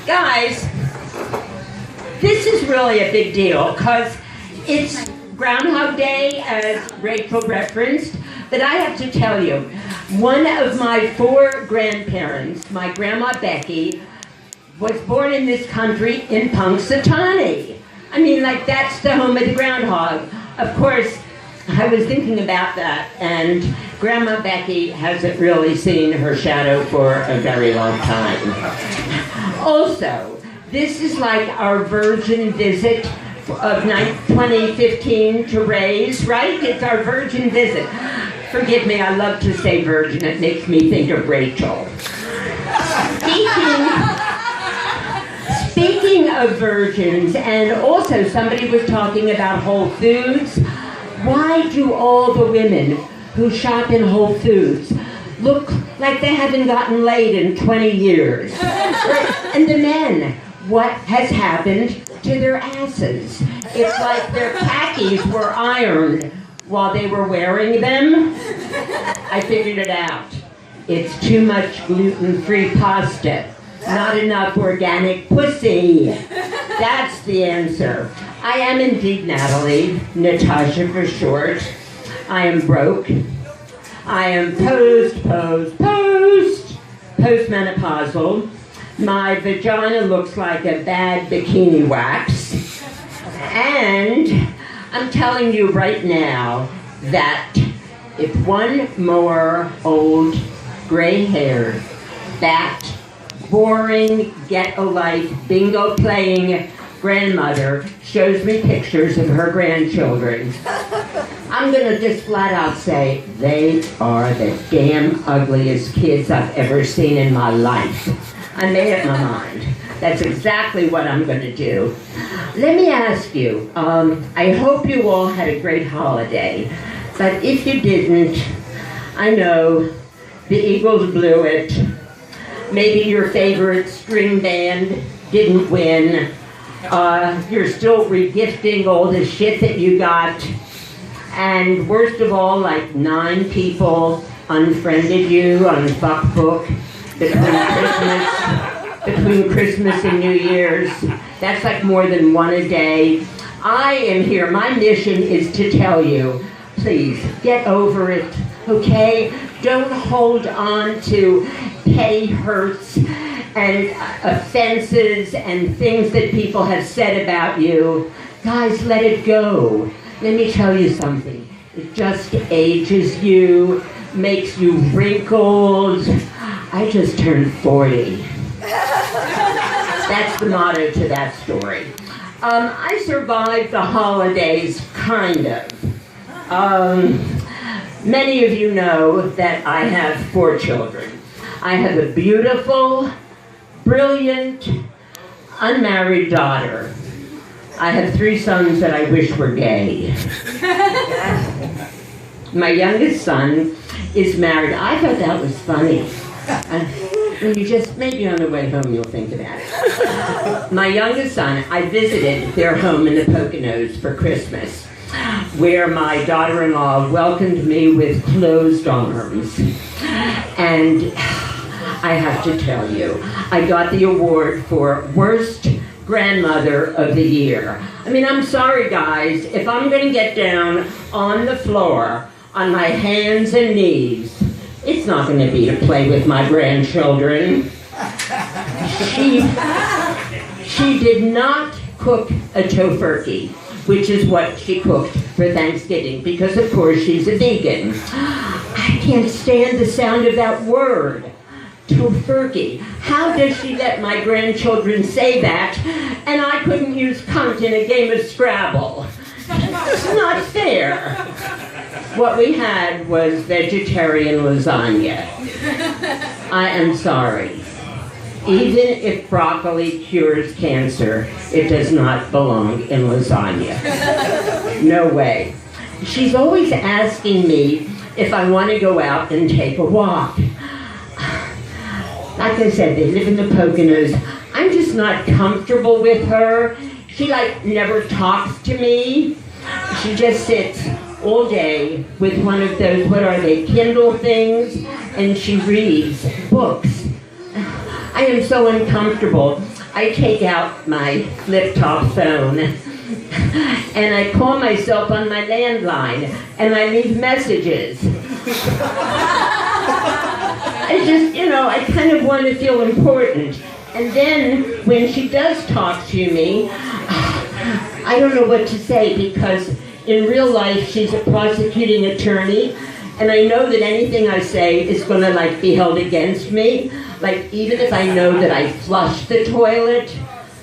Guys, this is really a big deal because it's Groundhog Day, as Rachel referenced, but I have to tell you, one of my 4 grandparents, my grandma Becky, was born in this country in Punxsutawney. I mean, like, that's the home of the groundhog. Of course, I was thinking about that, and Grandma Becky hasn't really seen her shadow for a very long time. Also, this is like our virgin visit of 2015 to Ray's, right? It's our virgin visit. Forgive me, I love to say virgin. It makes me think of Rachel. Speaking of virgins, and also somebody was talking about Whole Foods. Why do all the women who shop in Whole Foods look like they haven't gotten laid in 20 years? And the men, what has happened to their asses? It's like their khakis were ironed while they were wearing them. I figured it out. It's too much gluten-free pasta. Not enough organic pussy. That's the answer. I am indeed Natalie, Natasha for short. I am broke. I am postmenopausal. My vagina looks like a bad bikini wax. And I'm telling you right now that if one more old, gray-haired, fat, boring, get-a-life, bingo-playing grandmother shows me pictures of her grandchildren, I'm gonna just flat out say, they are the damn ugliest kids I've ever seen in my life. I made up my mind. That's exactly what I'm gonna do. Let me ask you, I hope you all had a great holiday, but if you didn't, I know the Eagles blew it. Maybe your favorite string band didn't win. You're still regifting all the shit that you got. And worst of all, like 9 people unfriended you on Facebook between Christmas and New Year's. That's like more than 1 a day. I am here. My mission is to tell you, please, get over it, okay? Don't hold on to petty hurts and offenses and things that people have said about you. Guys, let it go. Let me tell you something. It just ages you, makes you wrinkled. I just turned 40. That's the motto to that story. I survived the holidays, kind of. Many of you know that I have 4 children. I have a beautiful, brilliant, unmarried daughter. I have 3 sons that I wish were gay. My youngest son is married. I thought that was funny. When you just, maybe on the way home you'll think about it. My youngest son, I visited their home in the Poconos for Christmas, where my daughter-in-law welcomed me with closed arms. And I have to tell you, I got the award for Worst Grandmother of the Year. I mean, I'm sorry, guys, if I'm going to get down on the floor on my hands and knees, it's not going to be to play with my grandchildren. She did not cook a tofurkey, which is what she cooked for Thanksgiving, because of course she's a vegan. I can't stand the sound of that word, tofurkey. How does she let my grandchildren say that, and I couldn't use cunt in a game of Scrabble? It's not fair. What we had was vegetarian lasagna. I am sorry. Even if broccoli cures cancer, it does not belong in lasagna. No way. She's always asking me if I want to go out and take a walk. Like I said, they live in the Poconos. I'm just not comfortable with her. She never talks to me. She just sits all day with one of those, what are they, Kindle things, and she reads books. I am so uncomfortable. I take out my flip-top phone and I call myself on my landline and I leave messages. I just, I kind of want to feel important. And then when she does talk to me, I don't know what to say, because in real life she's a prosecuting attorney, and I know that anything I say is going to be held against me. Even if I know that I flushed the toilet,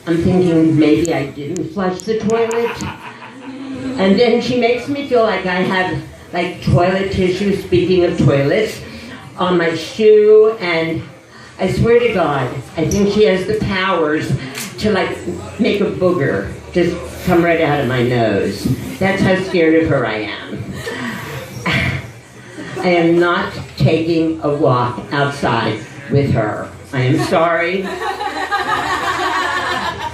I'm thinking maybe I didn't flush the toilet. And then she makes me feel like I have toilet tissue, speaking of toilets, on my shoe, and I swear to God, I think she has the powers to make a booger just come right out of my nose. That's how scared of her I am. I am not taking a walk outside with her. I am sorry.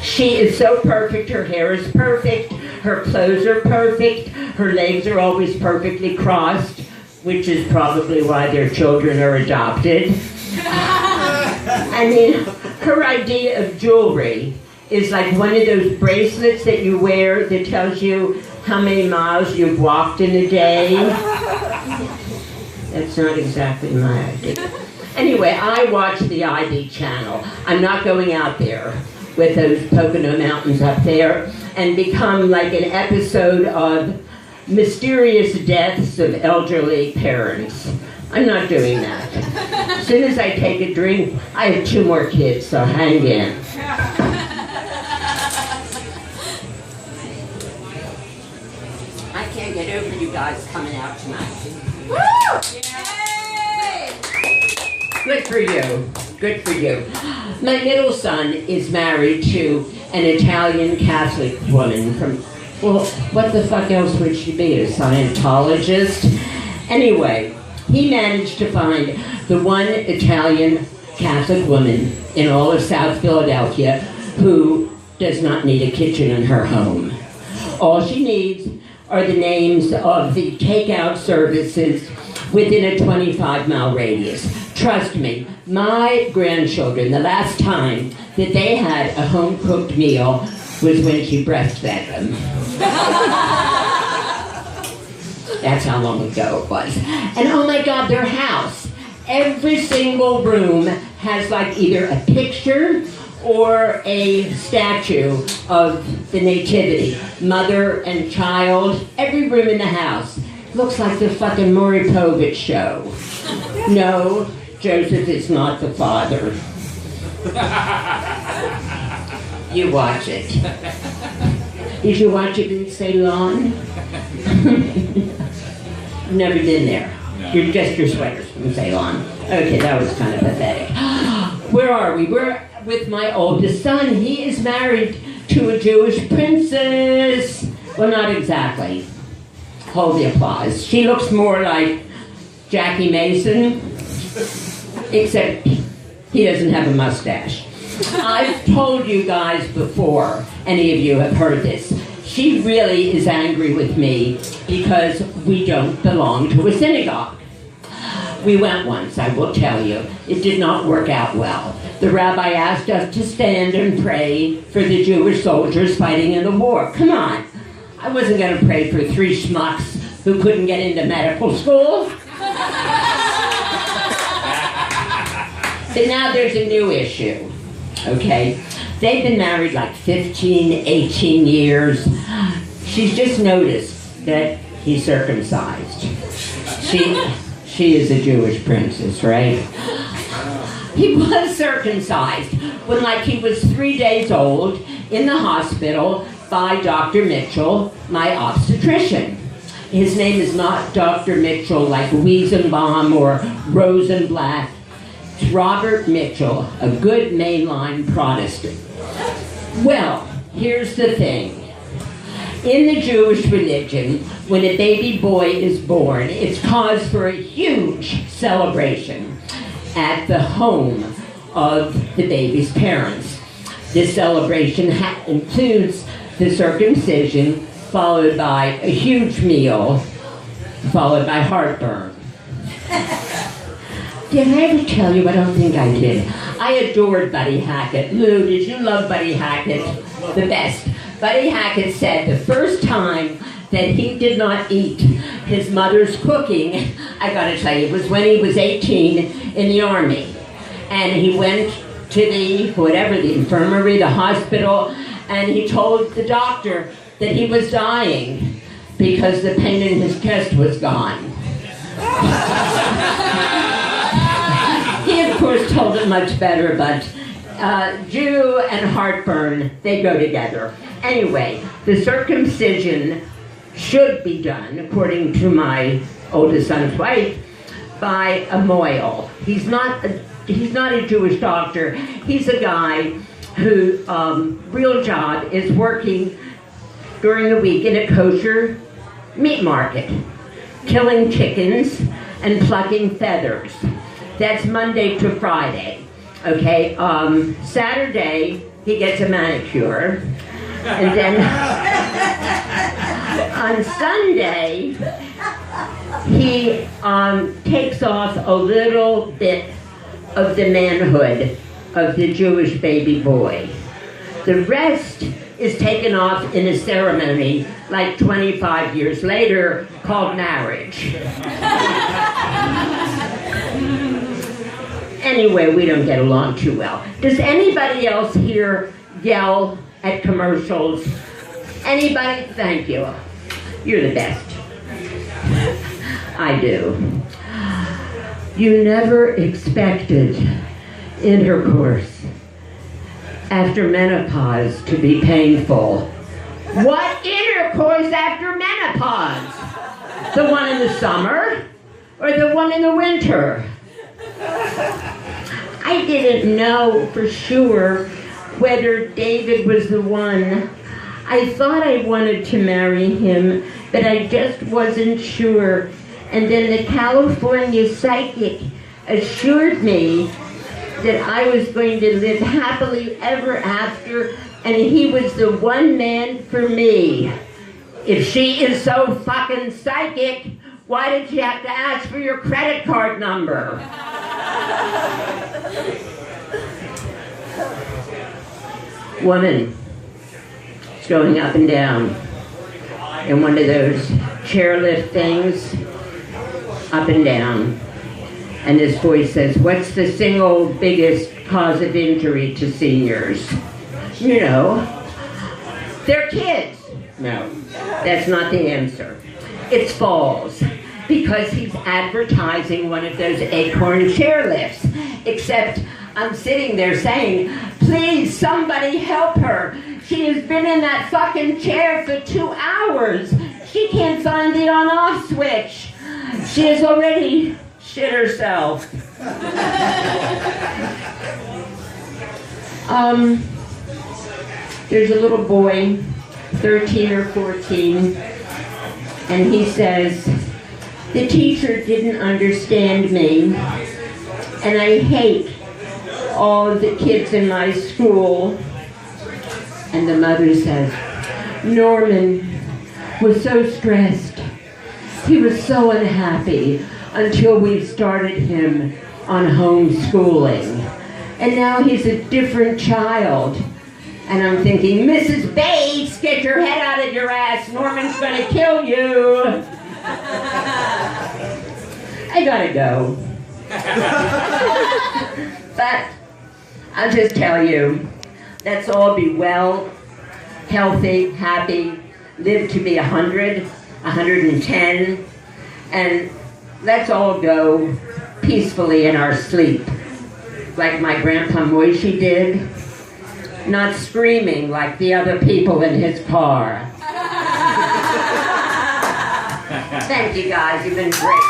She is so perfect. Her hair is perfect. Her clothes are perfect. Her legs are always perfectly crossed, which is probably why their children are adopted. I mean, her idea of jewelry is like one of those bracelets that you wear that tells you how many miles you've walked in a day. That's not exactly my idea. Anyway, I watch the ID channel. I'm not going out there with those Pocono Mountains up there and become like an episode of mysterious deaths of elderly parents. I'm not doing that. As soon as I take a drink, I have 2 more kids, so hang in. I can't get over you guys coming out tonight. Woo! Yay! Good for you. Good for you. My middle son is married to an Italian Catholic woman from, well, what the fuck else would she be, a Scientologist? Anyway, he managed to find the one Italian Catholic woman in all of South Philadelphia who does not need a kitchen in her home. All she needs are the names of the takeout services within a 25-mile radius. Trust me, my grandchildren, the last time that they had a home-cooked meal was when she breastfed them. That's how long ago it was. And oh my God, their house, every single room has either a picture or a statue of the Nativity, mother and child, every room in the house. Looks like the fucking Maury Povich show. No, Joseph is not the father. You watch it. Did you watch it in Ceylon? I've never been there. No. You're just your sweaters from Ceylon. Okay, that was kind of pathetic. Where are we? We're with my oldest son. He is married to a Jewish princess. Well, not exactly. Hold the applause. She looks more like Jackie Mason, except he doesn't have a mustache. I've told you guys before, any of you have heard this, she really is angry with me because we don't belong to a synagogue. We went once, I will tell you. It did not work out well. The rabbi asked us to stand and pray for the Jewish soldiers fighting in the war. Come on. I wasn't going to pray for 3 schmucks who couldn't get into medical school. But now there's a new issue, okay? They've been married 15, 18 years. She's just noticed that he's circumcised. She is a Jewish princess, right? He was circumcised when he was 3 days old in the hospital by Dr. Mitchell, my obstetrician. His name is not Dr. Mitchell like Wiesenbaum or Rosenblatt. It's Robert Mitchell, a good mainline Protestant. Well, here's the thing. In the Jewish religion, when a baby boy is born, it's cause for a huge celebration at the home of the baby's parents. This celebration includes the circumcision, followed by a huge meal followed by heartburn. Did I ever tell you? I don't think I did. I adored Buddy Hackett. Lou, did you love Buddy Hackett? The best. Buddy Hackett said the first time that he did not eat his mother's cooking, I gotta tell you, it was when he was 18 in the Army. And he went to the infirmary, the hospital, and he told the doctor that he was dying because the pain in his chest was gone. He, of course, told it much better, but Jew and heartburn, they go together. Anyway, the circumcision should be done, according to my oldest son's wife, by a moil. He's not a Jewish doctor. He's a guy whose real job is working during the week in a kosher meat market, killing chickens and plucking feathers. That's Monday to Friday. Okay, Saturday he gets a manicure, and then on Sunday he takes off a little bit of the manhood of the Jewish baby boy. The rest is taken off in a ceremony like 25 years later called marriage. Anyway, we don't get along too well. Does anybody else here yell at commercials? Anybody? Thank you. You're the best. I do. You never expected intercourse after menopause to be painful. What intercourse after menopause? The one in the summer or the one in the winter? I didn't know for sure whether David was the one. I thought I wanted to marry him, but I just wasn't sure. And then the California psychic assured me that I was going to live happily ever after, and he was the one man for me. If she is so fucking psychic, why did she have to ask for your credit card number? Woman is going up and down in one of those chairlift things, up and down. And this voice says, what's the single biggest cause of injury to seniors? You know, they're kids. No, that's not the answer. It's falls, because he's advertising one of those acorn chairlifts. Except I'm sitting there saying, please, somebody help her. She has been in that fucking chair for 2 hours. She can't find the on-off switch. She has already shit herself. There's a little boy, 13 or 14, and he says, the teacher didn't understand me, and I hate all of the kids in my school. And the mother says, Norman was so stressed. He was so unhappy until we started him on homeschooling. And now he's a different child. And I'm thinking, Mrs. Bates, get your head out of your ass. Norman's going to kill you. I gotta go. But I'll just tell you, let's all be well, healthy, happy, live to be 100, 110, and let's all go peacefully in our sleep, like my Grandpa Moishi did, not screaming like the other people in his car. Thank you guys, you've been great.